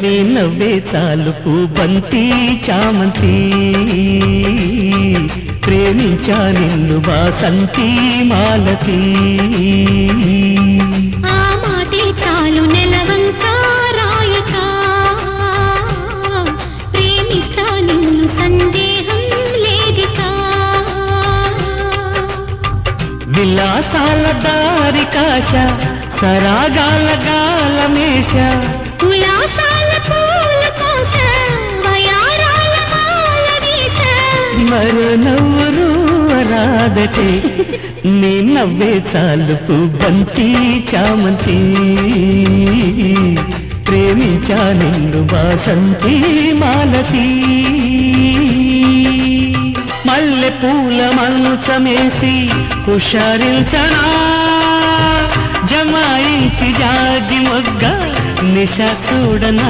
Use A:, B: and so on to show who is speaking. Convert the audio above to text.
A: నీ నవ్వే చాలు పూబంతి చామంతి ప్రేమించా నిన్ను వాసంతి మాలతి
B: ఆ మాటే చాలు నెలవంక రాయక ప్రేమిస్తా నిన్ను సందేహం లేదిక
A: విలాసాల దారి కాశ సరాగాల గాలమేశ
B: ఉల్లాసాల పూల కోస వయారాల మాల వీస
A: మరో నవ్వురు రాదటే నీ నవ్వే చాలు పూబంతి చామంతి ప్రేమించా నిన్ను వాసంతి మాలతి మల్లె పూల మంచమేసి హుషారించనా జమాయించి జాజి మొగ్గ నిశ చూడనా